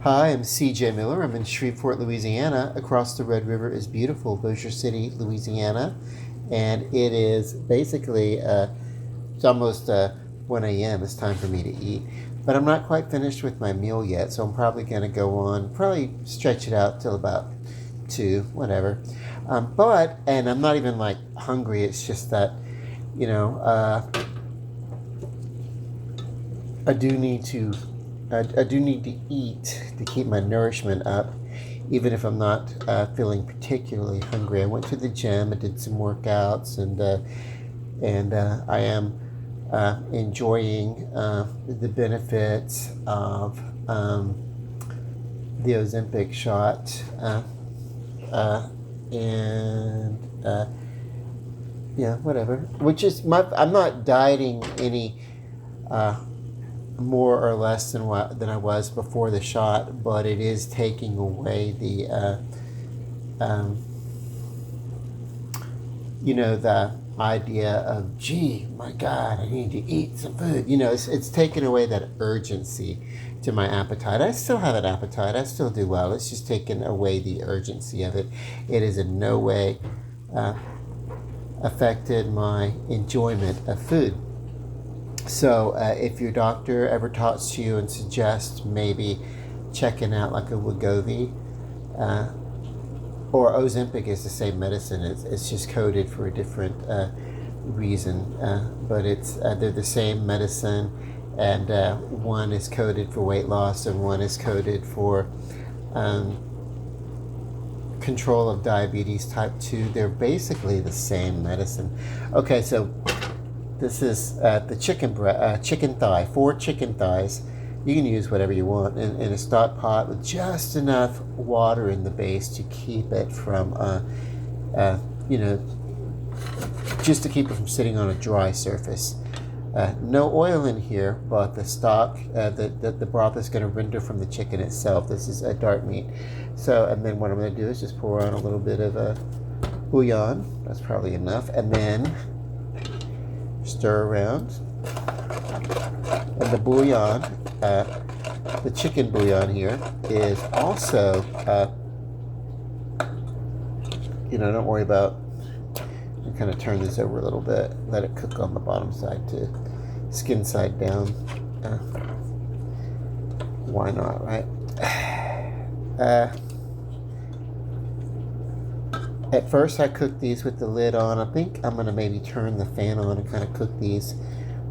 Hi, I'm CJ Miller. I'm in Shreveport, Louisiana. Across the Red River is beautiful Bossier City, Louisiana. And it is basically, it's almost 1 a.m. It's time for me to eat. But I'm not quite finished with my meal yet, so I'm probably going to go on, probably stretch it out till about 2, whatever. And I'm not even like hungry. It's just that, you know, I do need to I do need to eat to keep my nourishment up, even if I'm not feeling particularly hungry. I went to the gym, I did some workouts, and I am enjoying the benefits of the Ozempic shot, uh, and yeah, whatever. Which is I'm not dieting any uh, more or less than I was before the shot, but it is taking away um, the idea of, gee, my God, I need to eat some food. It's taken away that urgency to my appetite. I still have an appetite. I still do well. It's just taken away the urgency of it. It has in no way uh, affected my enjoyment of food. So if your doctor ever talks to you and suggests maybe checking out like a Wegovy, uh, or Ozempic is the same medicine. It's just coded for a different reason, but they're the same medicine, and one is coded for weight loss and one is coded for um, control of diabetes type 2. They're basically the same medicine. Okay, so this is the chicken thigh, 4 chicken thighs. You can use whatever you want in a stock pot with just enough water in the base to keep it from, uh, you know, just to keep it from sitting on a dry surface. No oil in here, but the stock, the broth is going to render from the chicken itself. This is a dark meat. So, and then what I'm going to do is just pour on a little bit of bouillon. That's probably enough. And then stir around. And the bouillon, the chicken bouillon here, is also, don't worry about, you kind of turn this over a little bit, let it cook on the bottom side too, skin side down. Why not, right? At first I cooked these with the lid on. I think I'm going to maybe turn the fan on and kind of cook these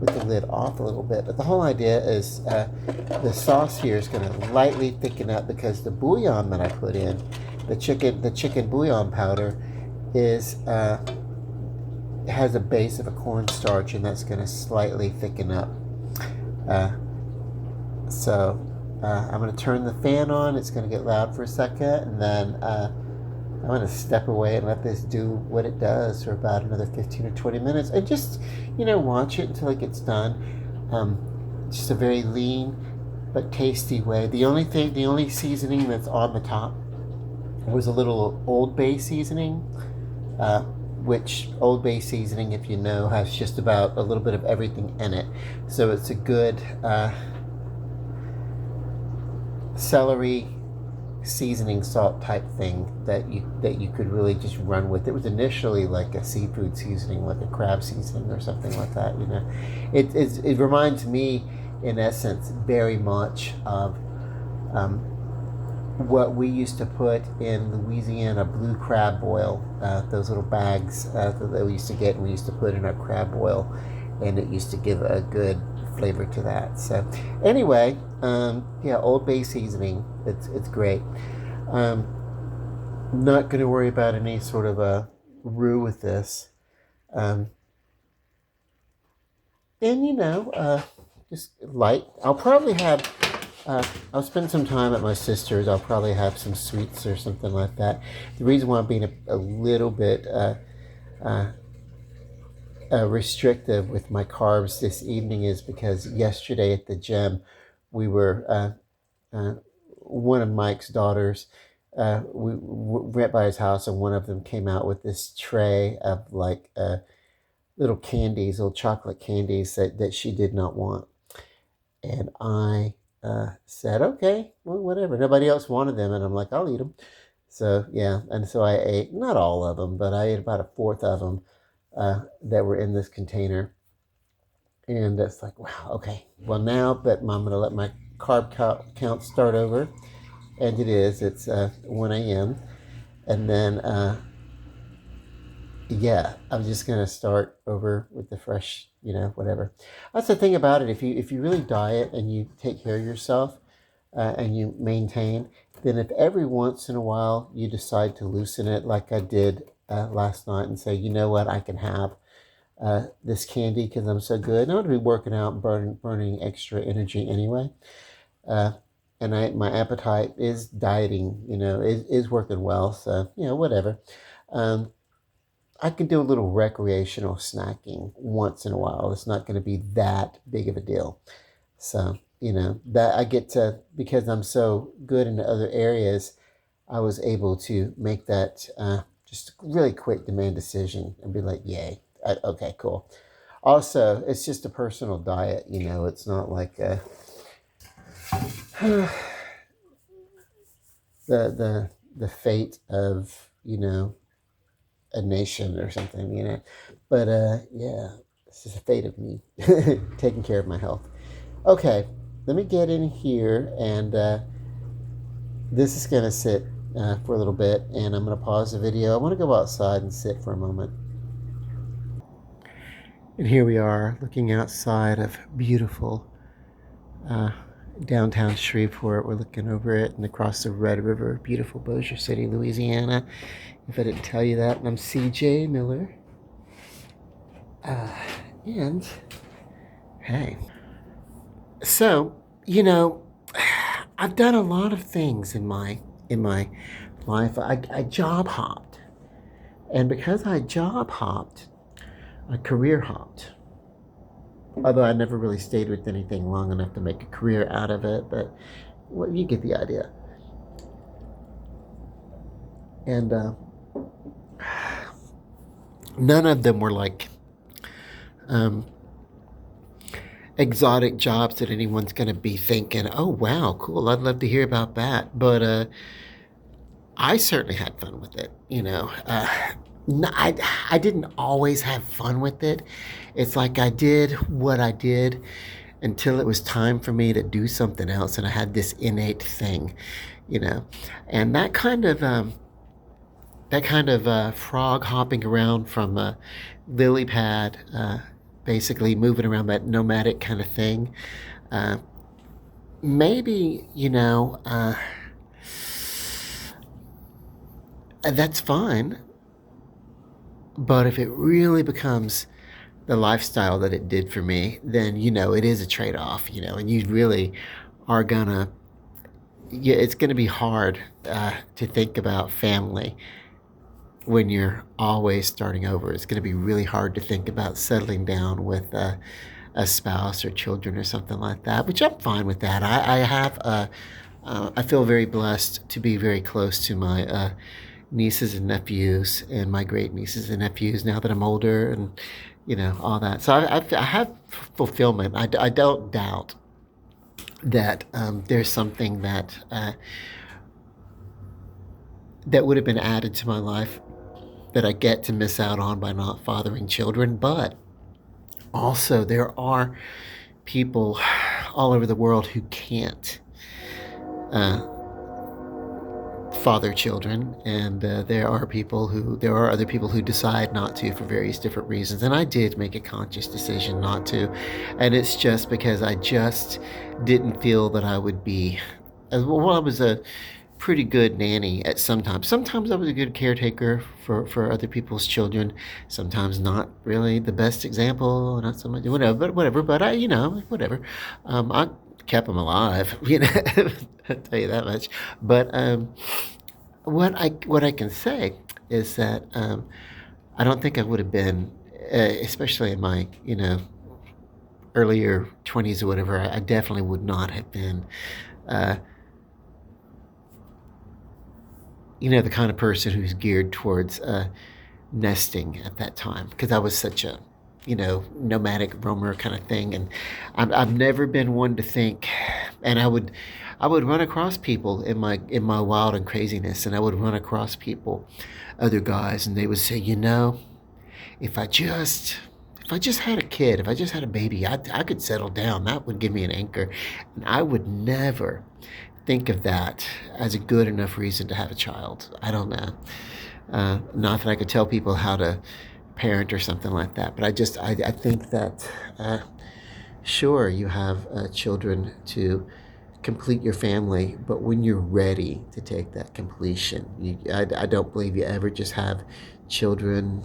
with the lid off a little bit. But the whole idea is the sauce here is going to lightly thicken up because the bouillon that I put in, the chicken bouillon powder, is has a base of a cornstarch, and that's going to slightly thicken up. So I'm going to turn the fan on. It's going to get loud for a second, and then I'm going to step away and let this do what it does for about another 15 or 20 minutes, and just, watch it until it gets done. Just a very lean but tasty way. The only seasoning that's on the top was a little Old Bay seasoning, which Old Bay seasoning, if you know, has just about a little bit of everything in it. So it's a good celery seasoning salt type thing that you could really just run with. It was initially like a seafood seasoning, like a crab seasoning or something like that. It reminds me, in essence, very much of what we used to put in Louisiana blue crab boil. Those little bags that we used to get, and we used to put in our crab boil, and it used to give a good flavor to that. So anyway, Old Bay seasoning, it's great. Not going to worry about any sort of a roux with this. Um, and just light. I'll spend some time at my sister's. I'll probably have some sweets or something like that. The reason why I'm being a little bit uh, restrictive with my carbs this evening is because yesterday at the gym, we were one of Mike's daughters. We went by his house, and one of them came out with this tray of like little chocolate candies that she did not want, and I said, okay, well, whatever. Nobody else wanted them, and I'm like, I'll eat them. So yeah, and so I ate not all of them, but I ate about a fourth of them that were in this container. And it's like, wow, okay. Well, now that I'm going to let my carb count start over, and it is, it's 1 a.m. And then, yeah, I'm just going to start over with the fresh, whatever. That's the thing about it. If you really diet and you take care of yourself and you maintain, then if every once in a while you decide to loosen it, like I did last night, and say, you know what, I can have this candy because I'm so good. And I'm going to be working out and burning extra energy anyway. Uh, and my appetite is dieting, is working well. So, whatever. Um, I can do a little recreational snacking once in a while. It's not going to be that big of a deal. So, that I get to, because I'm so good in other areas, I was able to make that just a really quick demand decision and be like, yay, okay, cool. Also, it's just a personal diet, it's not like the fate of, a nation or something, But yeah, it's just a fate of me taking care of my health. Okay, let me get in here, and this is going to sit for a little bit, and I'm going to pause the video. I want to go outside and sit for a moment. And here we are looking outside of beautiful downtown Shreveport. We're looking over it and across the Red River, beautiful Bossier City, Louisiana. If I didn't tell you that, and I'm CJ Miller. And hey, so I've done a lot of things in my life. I job hopped, and because I job hopped, I career hopped. Although I never really stayed with anything long enough to make a career out of it, but well, you get the idea. And none of them were like exotic jobs that anyone's going to be thinking, oh, wow, cool, I'd love to hear about that. But I certainly had fun with it, No, I didn't always have fun with it. It's like I did what I did until it was time for me to do something else, and I had this innate thing, and that kind of frog hopping around from a lily pad, basically moving around, that nomadic kind of thing. Uh, Maybe that's fine, but if it really becomes the lifestyle that it did for me, then it is a trade-off, and you really are gonna, yeah, it's gonna be hard to think about family when you're always starting over. It's gonna be really hard to think about settling down with a spouse or children or something like that, which I'm fine with that. I feel very blessed to be very close to my nieces and nephews, and my great nieces and nephews, now that I'm older, and all that. So I have fulfillment. I don't doubt that there's something that would have been added to my life that I get to miss out on by not fathering children. But also, there are people all over the world who can't father children, and there are other people who decide not to for various different reasons. And I did make a conscious decision not to, and it's just because I just didn't feel that I would be. Well, I was a pretty good nanny at sometimes. Sometimes I was a good caretaker for other people's children. Sometimes not really the best example, not so much, whatever. But I, whatever. I kept them alive, I'll tell you that much. But what I can say is that I don't think I would have been, especially in my earlier 20s or whatever. I definitely would not have been. The kind of person who's geared towards nesting at that time, because I was such a, nomadic roamer kind of thing. And I've never been one to think And I would run across people in my wild and craziness, and I would run across people, other guys, and they would say, if I just had a kid, if I just had a baby, I could settle down. That would give me an anchor. And I would never think of that as a good enough reason to have a child. I don't know. Not that I could tell people how to parent or something like that, but I think that, sure, you have children to complete your family, but when you're ready to take that completion, I don't believe you ever just have children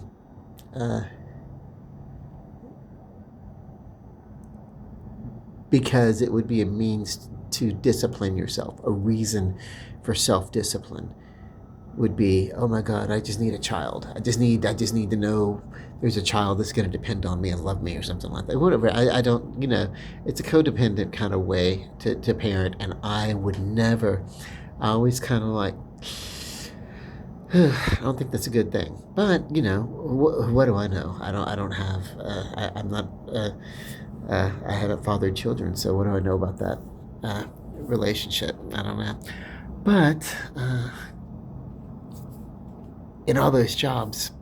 because it would be a means to discipline yourself. A reason for self-discipline would be, oh my God, I just need a child. I just need to know there's a child that's going to depend on me and love me or something like that. Whatever. I don't, it's a codependent kind of way to parent. And I would never, I always kind of like, I don't think that's a good thing. But, what do I know? I don't have, I'm not, I haven't fathered children. So what do I know about that relationship? I don't know. But, in all those jobs,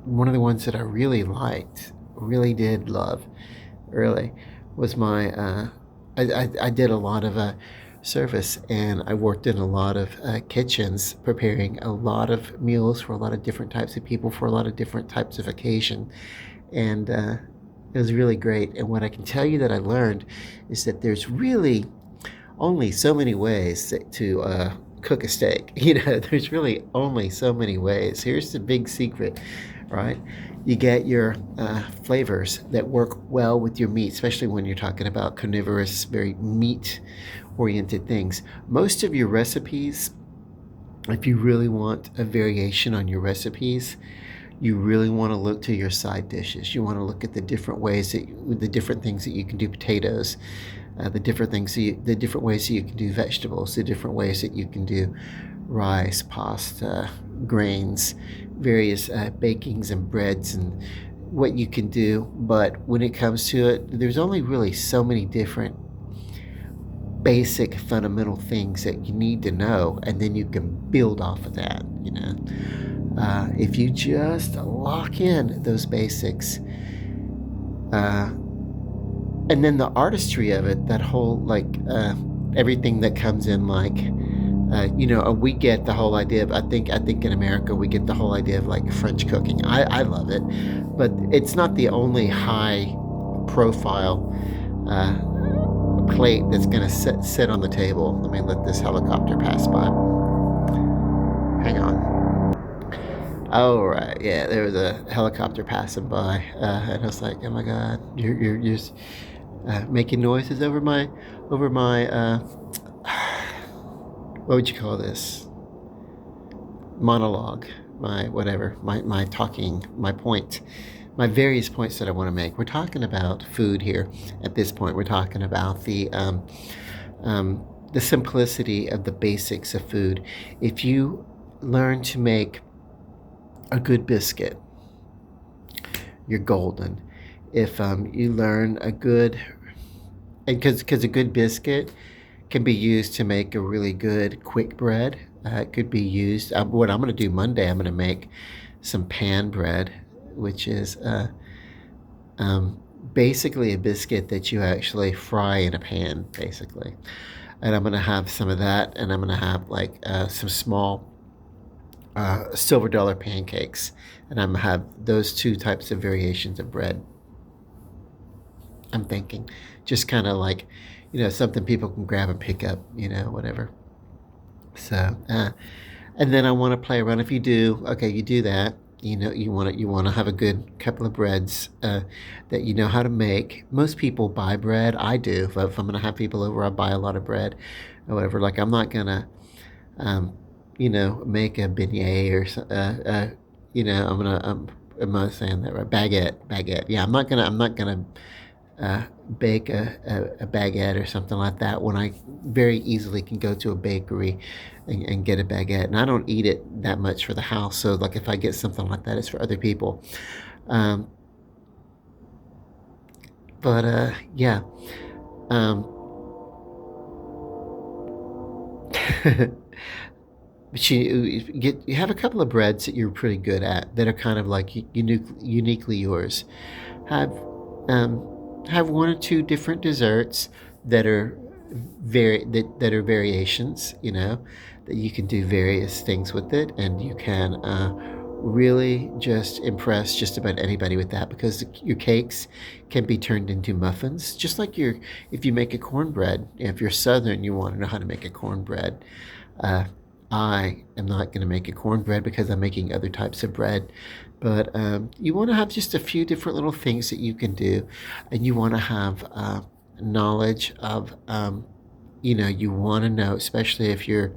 one of the ones that I really liked, really did love, really, was I did a lot of service, and I worked in a lot of kitchens, preparing a lot of meals for a lot of different types of people for a lot of different types of occasion, and it was really great. And what I can tell you that I learned is that there's really only so many ways to cook a steak. There's really only so many ways. Here's the big secret, right? You get your flavors that work well with your meat, especially when you're talking about carnivorous, very meat-oriented things. Most of your recipes, if you really want a variation on your recipes, you really want to look to your side dishes. You want to look at the different things that you can do potatoes, the different ways that you can do vegetables, the different ways that you can do rice, pasta, grains, various bakings and breads, and what you can do. But when it comes to it, there's only really so many different basic fundamental things that you need to know, and then you can build off of that. If you just lock in those basics, and then the artistry of it, that whole everything that comes in, we get the whole idea of, I think in America we get the whole idea of like French cooking. I love it, but it's not the only high profile plate that's going to sit on the table. Let me let this helicopter pass by. Hang on. Oh, right. Yeah, there was a helicopter passing by, and I was like, oh my God, you're just making noises over my what would you call this? Monologue, my talking, my various points that I want to make. We're talking about food here at this point. We're talking about the simplicity of the basics of food. If you learn to make a good biscuit, you're golden. If you learn because a good biscuit can be used to make a really good quick bread. It could be used, what I'm going to do Monday, I'm going to make some pan bread, which is basically a biscuit that you actually fry in a pan, basically. And I'm going to have some of that, and I'm going to have some small silver dollar pancakes, and I'm going to have those two types of variations of bread. I'm thinking just kind of something people can grab and pick up, whatever. So, and then I want to play around. If you do that, you want to have a good couple of breads that you know how to make. Most people buy bread. I do. If I'm going to have people over, I buy a lot of bread or whatever. Like, I'm not going to, make a beignet or, am I saying that right? Baguette. Yeah, I'm not gonna bake a baguette or something like that when I very easily can go to a bakery and get a baguette. And I don't eat it that much for the house, so like if I get something like that, it's for other people. But yeah. Um, but you have a couple of breads that you're pretty good at that are kind of like uniquely yours. Have have one or two different desserts that are that are variations. That you can do various things with it, and you can really just impress just about anybody with that because your cakes can be turned into muffins, just like if you make a cornbread. If you're Southern, you want to know how to make a cornbread. Uh, I am not going to make a cornbread because I'm making other types of bread. But you want to have just a few different little things that you can do, and you want to have knowledge of, you want to know, especially if you're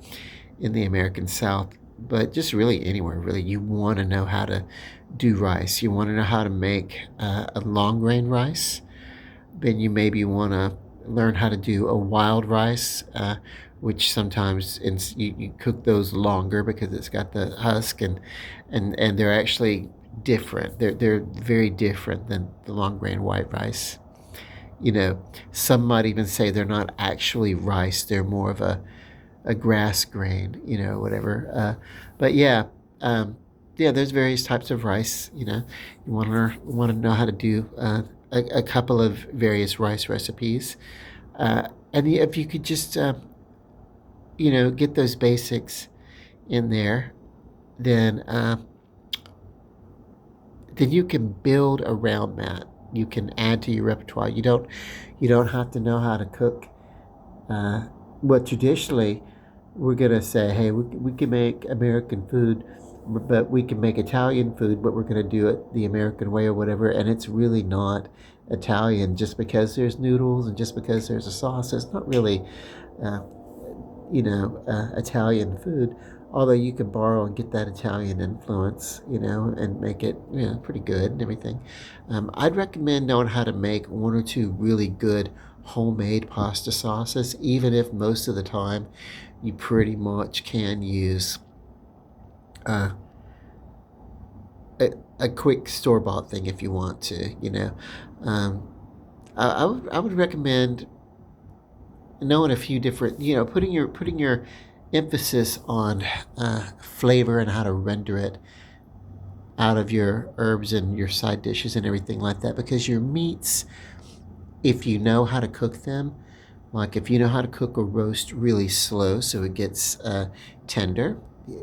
in the American South, but just really anywhere, really, you want to know how to do rice. You want to know how to make a long grain rice. Then you maybe want to learn how to do a wild rice, which sometimes you cook those longer because it's got the husk and they're actually different. They're very different than the long grain white rice. Some might even say they're not actually rice. They're more of a grass grain, whatever. But yeah, yeah, there's various types of rice. You want to know how to do a couple of various rice recipes, and if you could just get those basics in there, then then you can build around that. You can add to your repertoire. You don't have to know how to cook. What traditionally we're gonna say, hey, we can make American food, but we can make Italian food, but we're gonna do it the American way or whatever, and it's really not Italian just because there's noodles and just because there's a sauce. It's not really, uh, Italian food. Although you can borrow and get that Italian influence, and make it, pretty good and everything. I'd recommend knowing how to make one or two really good homemade pasta sauces, even if most of the time you pretty much can use uh, a quick store-bought thing if you want to. Um, I would recommend knowing a few different, putting your emphasis on flavor and how to render it out of your herbs and your side dishes and everything like that. Because your meats, if you know how to cook them, like if you know how to cook a roast really slow so it gets tender,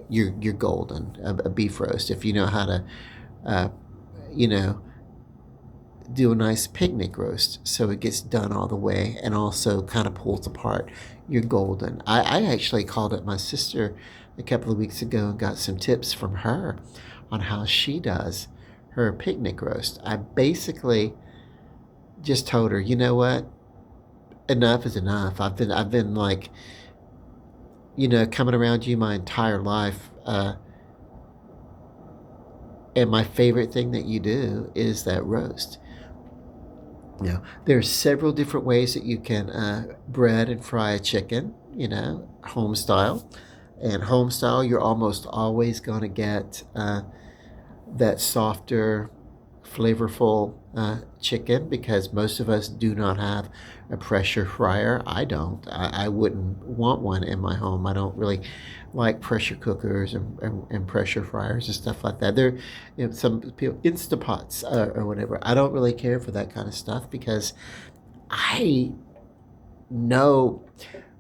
you're golden. A beef roast. If you know how to, uh, you know, do a nice picnic roast so it gets done all the way and also kind of pulls apart, you're golden. I actually called up my sister a couple of weeks ago and got some tips from her on how she does her picnic roast. I basically just told her, you know what, enough is enough. I've been like, coming around you my entire life, and my favorite thing that you do is that roast. There's several different ways that you can bread and fry a chicken, home style. And home style, you're almost always going to get that softer, flavorful chicken because most of us do not have a pressure fryer. I don't. I wouldn't want one in my home. I don't really like pressure cookers and pressure fryers and stuff like that. They're some people Instapots or whatever. I don't really care for that kind of stuff because I know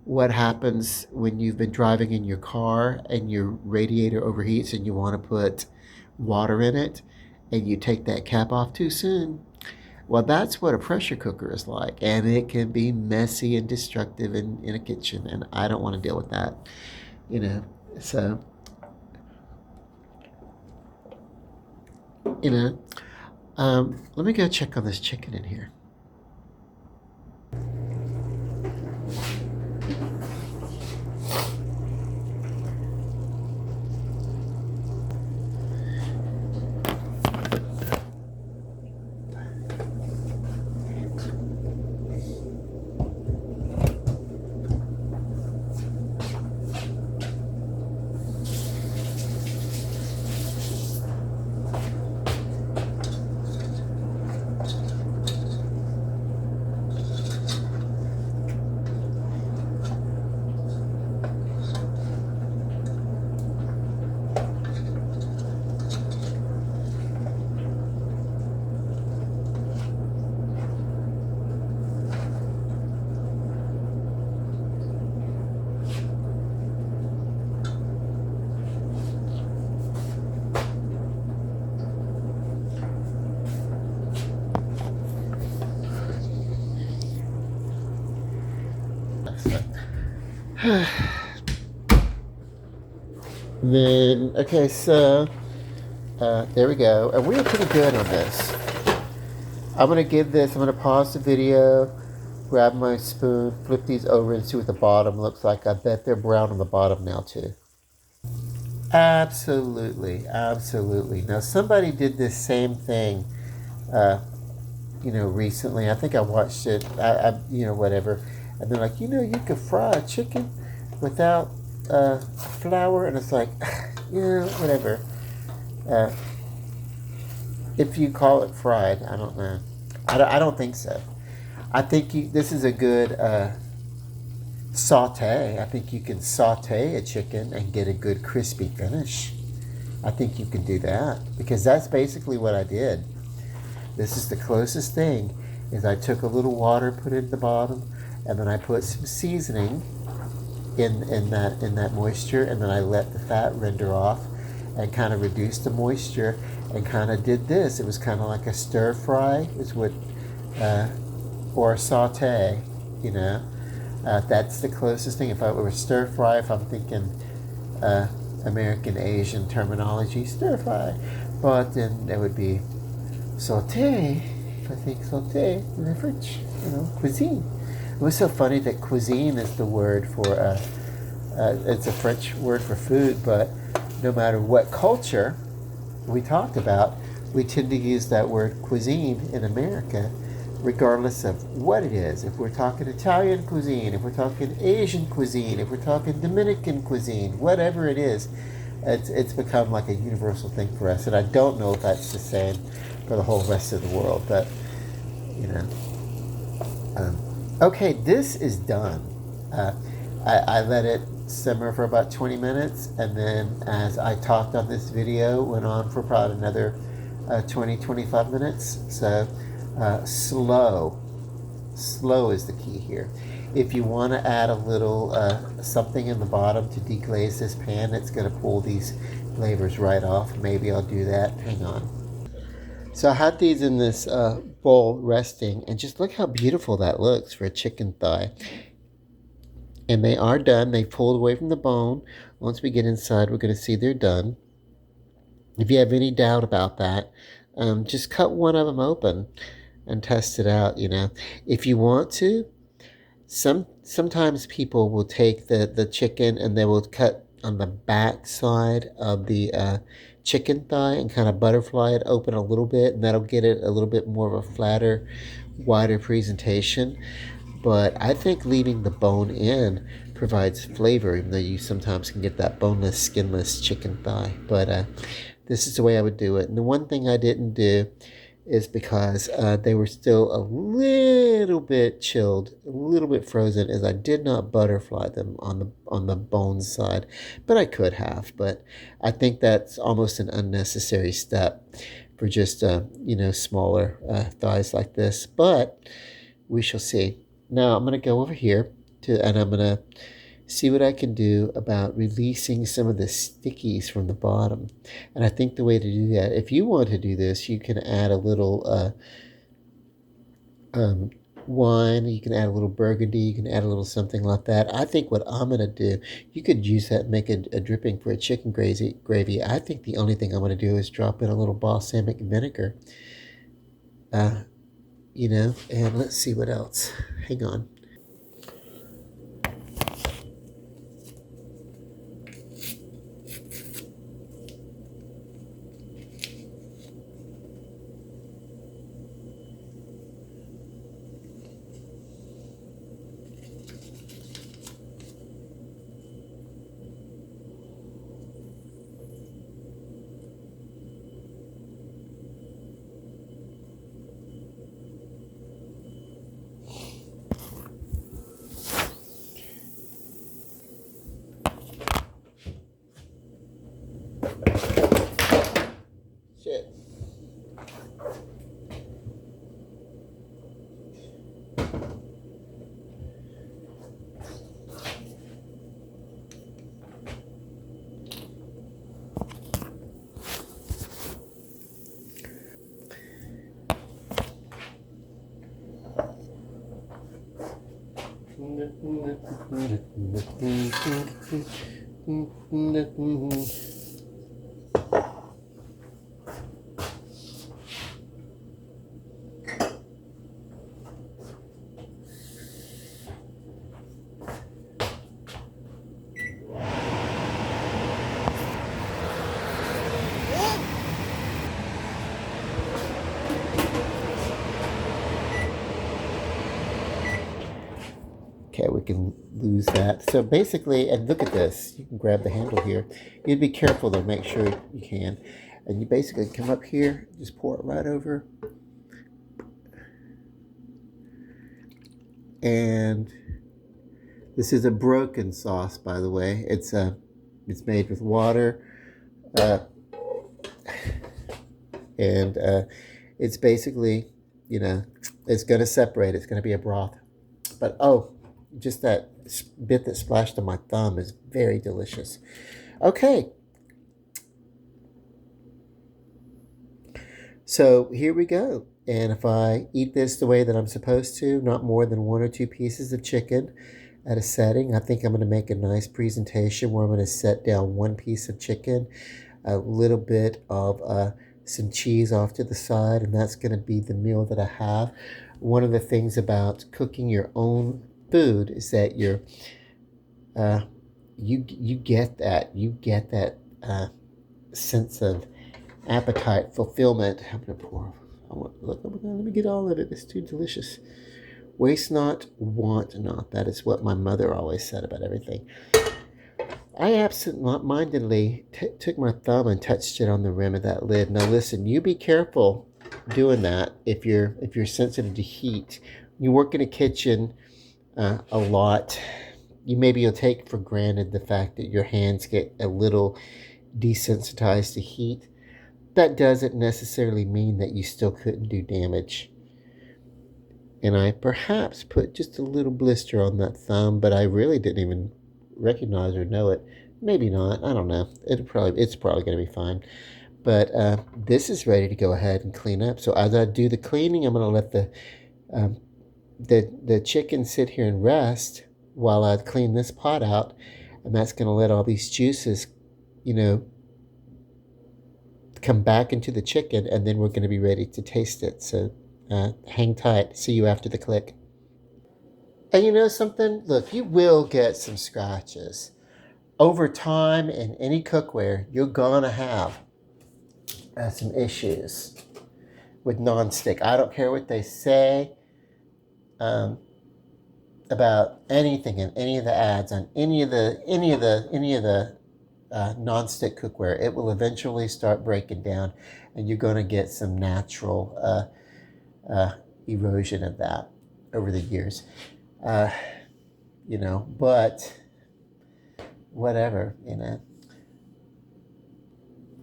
what happens when you've been driving in your car and your radiator overheats and you want to put water in it and you take that cap off too soon. Well, that's what a pressure cooker is like, and it can be messy and destructive in a kitchen, and I don't want to deal with that, you know. So, you know, let me go check on this chicken in here. So. Then, okay, so there we go. And we are pretty good on this. I'm going to pause the video, grab my spoon, flip these over and see what the bottom looks like. I bet they're brown on the bottom now too. Absolutely, absolutely. Now somebody did this same thing, recently. I think I watched it, whatever. And they're like, you could fry a chicken without flour. And it's like, whatever. If you call it fried, I don't know. I don't think so. I think this is a good saute. I think you can saute a chicken and get a good crispy finish. I think you can do that because that's basically what I did. This is the closest thing is I took a little water, put it at the bottom, and then I put some seasoning in that moisture, and then I let the fat render off and kind of reduce the moisture and kind of did this. It was kind of like a stir fry is what or a saute, that's the closest thing. If I were stir fry, if I'm thinking American Asian terminology, stir fry, but then there would be saute. If I think saute in the French, cuisine. It was so funny that cuisine is the word for it's a French word for food, but no matter what culture we talked about, we tend to use that word cuisine in America, regardless of what it is. If we're talking Italian cuisine, if we're talking Asian cuisine, if we're talking Dominican cuisine, whatever it is, it's become like a universal thing for us. And I don't know if that's the same for the whole rest of the world, but okay, this is done. I let it simmer for about 20 minutes, and then as I talked on this video, went on for probably another 20-25 minutes. So slow is the key here. If you want to add a little something in the bottom to deglaze this pan, it's going to pull these flavors right off. Maybe I'll do that. Hang on. So I had these in this bowl resting, and just look how beautiful that looks for a chicken thigh. And they are done. They pulled away from the bone. Once we get inside, we're going to see they're done. If you have any doubt about that, just cut one of them open and test it out. If you want to, sometimes people will take the chicken and they will cut on the back side of the chicken thigh and kind of butterfly it open a little bit, and that'll get it a little bit more of a flatter, wider presentation. But I think leaving the bone in provides flavor, even though you sometimes can get that boneless, skinless chicken thigh. But this is the way I would do it. And the one thing I didn't do is because they were still a little bit chilled, a little bit frozen, as I did not butterfly them on the bone side. But I could have. But I think that's almost an unnecessary step for just smaller thighs like this. But we shall see. Now I'm going to go over here and I'm going to see what I can do about releasing some of the stickies from the bottom. And I think the way to do that, if you want to do this, you can add a little wine, you can add a little burgundy, you can add a little something like that. I think what I'm going to do, you could use that and make a dripping for a chicken gravy. I think the only thing I'm going to do is drop in a little balsamic vinegar. And let's see what else. Hang on. Okay, we can lose that. So basically, and look at this. You can grab the handle here. You'd be careful though, make sure you can. And you basically come up here, just pour it right over. And this is a broken sauce, by the way. It's made with water. And it's basically, it's going to separate. It's going to be a broth. But oh, just that bit that splashed on my thumb is very delicious. Okay. So here we go. And if I eat this the way that I'm supposed to, not more than 1 or 2 pieces of chicken at a setting, I think I'm going to make a nice presentation where I'm going to set down 1 piece of chicken, a little bit of some cheese off to the side, and that's going to be the meal that I have. One of the things about cooking your own food is that you get that sense of appetite fulfillment. I'm gonna pour. Let me get all of it. It's too delicious. Waste not, want not. That is what my mother always said about everything. I absent-mindedly took my thumb and touched it on the rim of that lid. Now listen, you be careful doing that if you're sensitive to heat. You work in a kitchen a lot. You'll take for granted the fact that your hands get a little desensitized to heat. That doesn't necessarily mean that you still couldn't do damage. And I perhaps put just a little blister on that thumb, but I really didn't even recognize or know it. Maybe not. I don't know. It's probably going to be fine. But this is ready to go ahead and clean up. So as I do the cleaning, I'm going to let the chicken sit here and rest while I clean this pot out, and that's going to let all these juices, come back into the chicken, and then we're going to be ready to taste it. So hang tight. See you after the click. And you know something? Look, you will get some scratches. Over time in any cookware, you're going to have some issues with nonstick. I don't care what they say about anything in any of the ads on any of the nonstick cookware. It will eventually start breaking down, and you're going to get some natural erosion of that over the years. But whatever,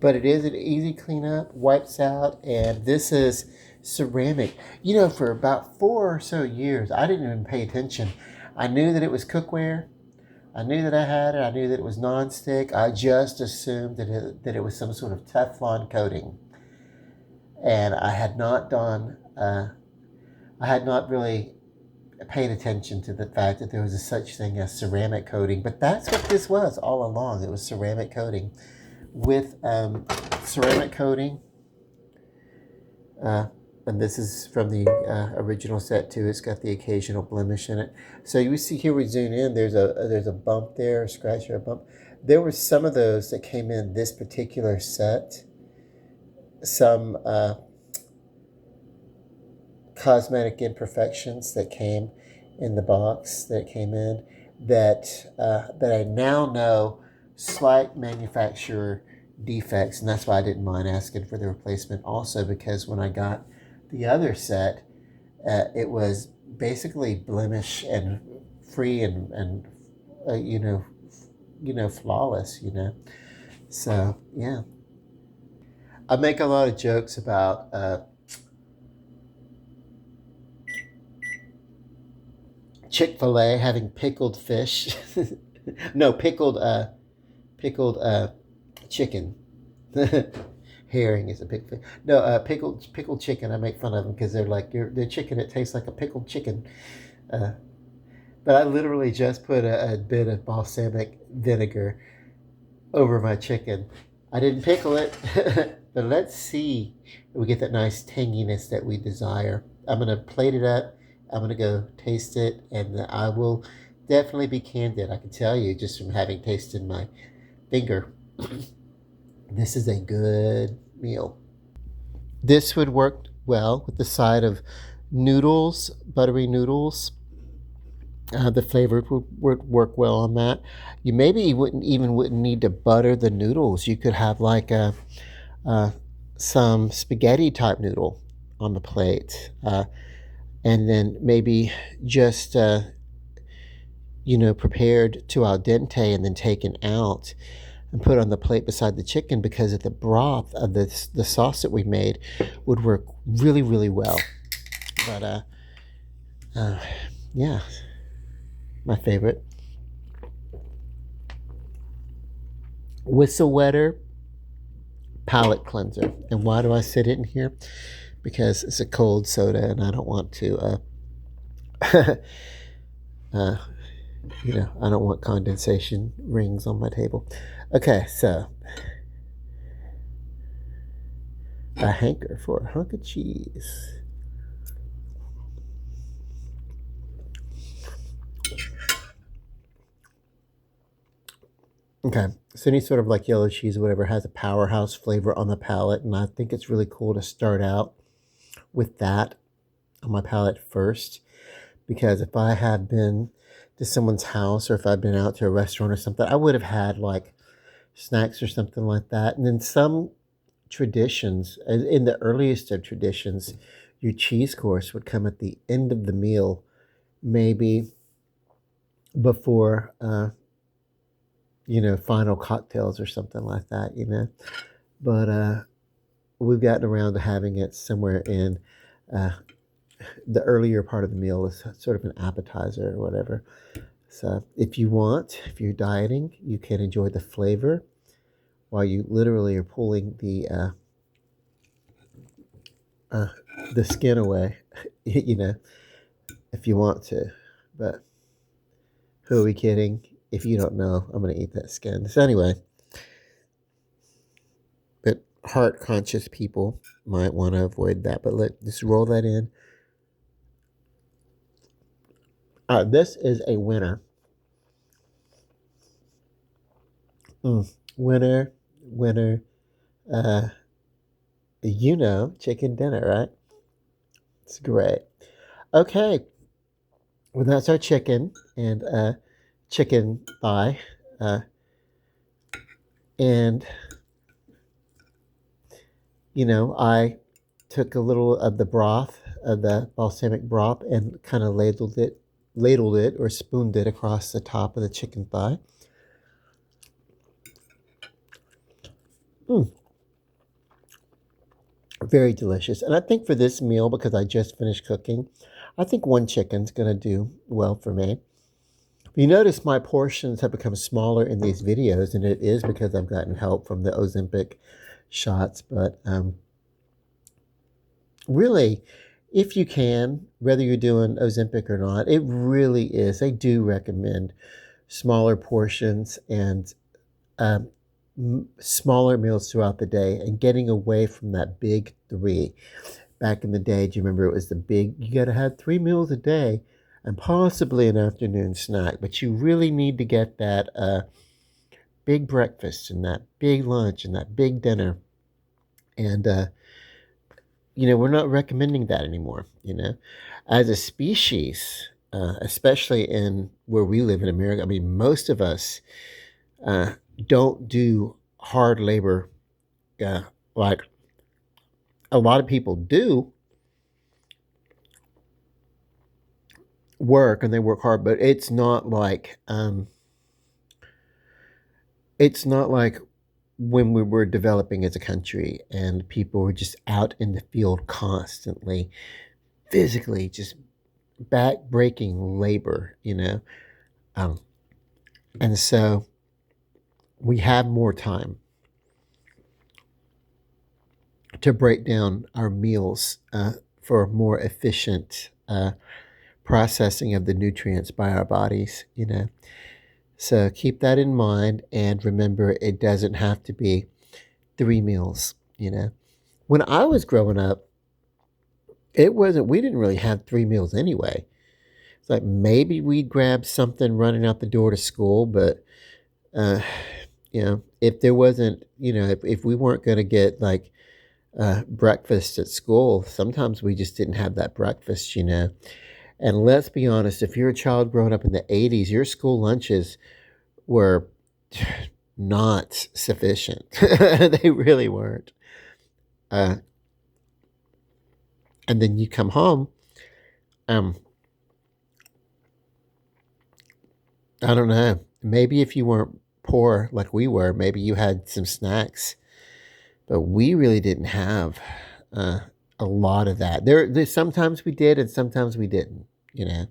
But it is an easy cleanup, wipes out, and this is ceramic. For about 4 or so years, I didn't even pay attention. I knew that it was cookware. I knew that I had it. I knew that it was nonstick. I just assumed that it was some sort of Teflon coating. And I had not really paid attention to the fact that there was a such thing as ceramic coating. But that's what this was all along. It was ceramic coating. With ceramic coating, and this is from the original set too. It's got the occasional blemish in it. So you see here, we zoom in, there's a bump there, a scratch or a bump. There were some of those that came in this particular set. Some cosmetic imperfections that came in the box that came in that I now know slight manufacturer defects, and that's why I didn't mind asking for the replacement also, because when I got the other set, it was basically blemish and free and flawless, So yeah, I make a lot of jokes about Chick-fil-A having pickled fish. No, pickled chicken. Herring is a big fish. No, pickled chicken. I make fun of them because they're like, their chicken, it tastes like a pickled chicken. But But I literally just put a bit of balsamic vinegar over my chicken. I didn't pickle it, but let's see if we get that nice tanginess that we desire. I'm going to plate it up. I'm going to go taste it, and I will definitely be candid. I can tell you just from having tasted my finger, this is a good meal. This would work well with the side of noodles, buttery noodles. The flavor would work well on that. You maybe wouldn't need to butter the noodles. You could have like some spaghetti type noodle on the plate, and then maybe just prepared to al dente and then taken out and put on the plate beside the chicken, because of the broth of the sauce that we made would work really, really well. But yeah, my favorite. Whistle wetter palate cleanser. And why do I sit it in here? Because it's a cold soda and I don't want to I don't want condensation rings on my table. Okay, so a hanker for a hunk of cheese. Okay, so any sort of like yellow cheese or whatever has a powerhouse flavor on the palate, and I think it's really cool to start out with that on my palate first, because if I had been to someone's house or if I'd been out to a restaurant or something, I would have had like snacks or something like that. And then some traditions, in the earliest of traditions, your cheese course would come at the end of the meal, maybe before final cocktails or something like that. But we've gotten around to having it somewhere in the earlier part of the meal as sort of an appetizer or whatever. So if you're dieting, you can enjoy the flavor while you literally are pulling the skin away, if you want to. But who are we kidding? If you don't know, I'm going to eat that skin. So anyway, but heart conscious people might want to avoid that. But just roll that in. This is a winner. Winner, winner. Uh, chicken dinner, right? It's great. Okay, well that's our chicken and chicken thigh, and I took a little of the broth of the balsamic broth and kind of ladled it or spooned it across the top of the chicken thigh. Very delicious. And I think for this meal, because I just finished cooking, I think one chicken's going to do well for me. You notice my portions have become smaller in these videos, and it is because I've gotten help from the Ozempic shots. But really, if you can, whether you're doing Ozempic or not, it really is. They do recommend smaller portions and smaller meals throughout the day and getting away from that big three. Back in the day, do you remember it was the big, you got to have 3 meals a day and possibly an afternoon snack, but you really need to get that big breakfast and that big lunch and that big dinner. And, we're not recommending that anymore, As a species, especially in where we live in America, I mean, most of us don't do hard labor like a lot of people do work, and they work hard, but it's not like when we were developing as a country and people were just out in the field constantly, physically just back-breaking labor, and so we have more time to break down our meals for more efficient processing of the nutrients by our bodies, you know. So keep that in mind and remember it doesn't have to be 3 meals, you know. When I was growing up, we didn't really have 3 meals anyway. It's like maybe we'd grab something running out the door to school, but uh, if there wasn't, if we weren't going to get like breakfast at school, sometimes we just didn't have that breakfast, you know. And let's be honest, if you're a child growing up in the 80s, your school lunches were not sufficient. They really weren't. Uh, and then you come home. Um, I don't know. Maybe if you weren't poor like we were, maybe you had some snacks, but we really didn't have uh, a lot of that. There, sometimes we did, and sometimes we didn't. You know,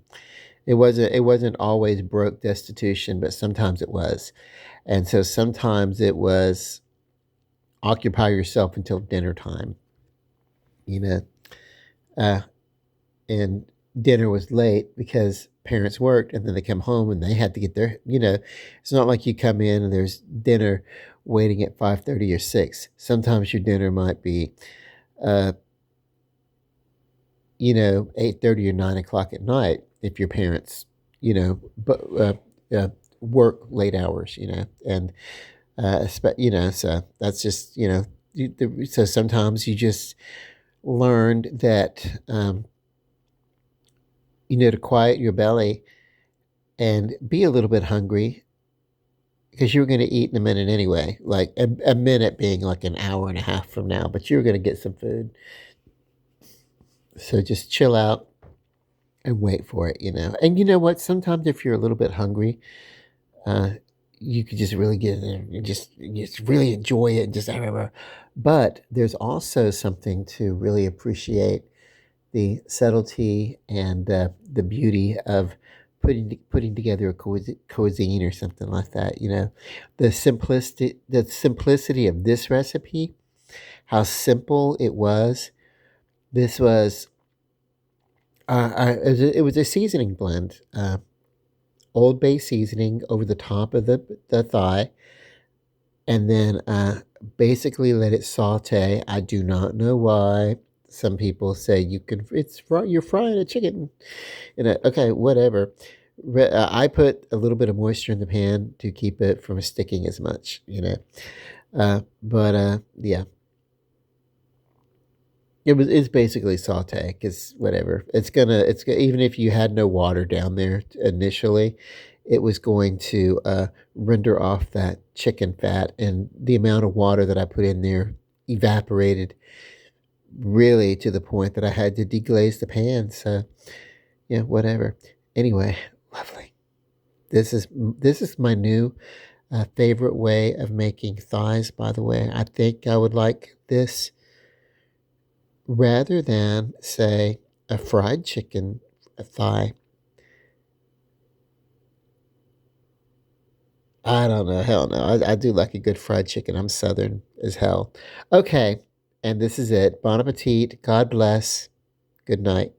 it wasn't always broke destitution, but sometimes it was, and so sometimes it was occupy yourself until dinner time. You know, uh, and dinner was late because parents worked and then they come home and they had to get their, it's not like you come in and there's dinner waiting at 5:30 or 6. Sometimes your dinner might be uh 8:30 or 9 o'clock at night if your parents but work late hours, and so that's just so sometimes you just learned that to quiet your belly and be a little bit hungry because you were going to eat in a minute anyway, like a minute being like an hour and a half from now, but you were going to get some food. So just chill out and wait for it, And you know what? Sometimes if you're a little bit hungry, uh, you could just really get in there and just really enjoy it and just, but there's also something to really appreciate the subtlety and the beauty of putting together a cuisine or something like that. The simplicity of this recipe, how simple it was. This was it was a seasoning blend, Old Bay seasoning over the top of the thigh, and then basically let it saute. I do not know why. Some people say you're frying a chicken. Okay, whatever. I put a little bit of moisture in the pan to keep it from sticking as much. But yeah, it's basically saute because whatever even if you had no water down there initially, it was going to render off that chicken fat, and the amount of water that I put in there evaporated really to the point that I had to deglaze the pan. So yeah, whatever. Anyway, lovely. This is my new favorite way of making thighs. By the way, I think I would like this rather than say a fried chicken thigh. I don't know. Hell no. I do like a good fried chicken. I'm Southern as hell. Okay. And this is it. Bon appetit. God bless. Good night.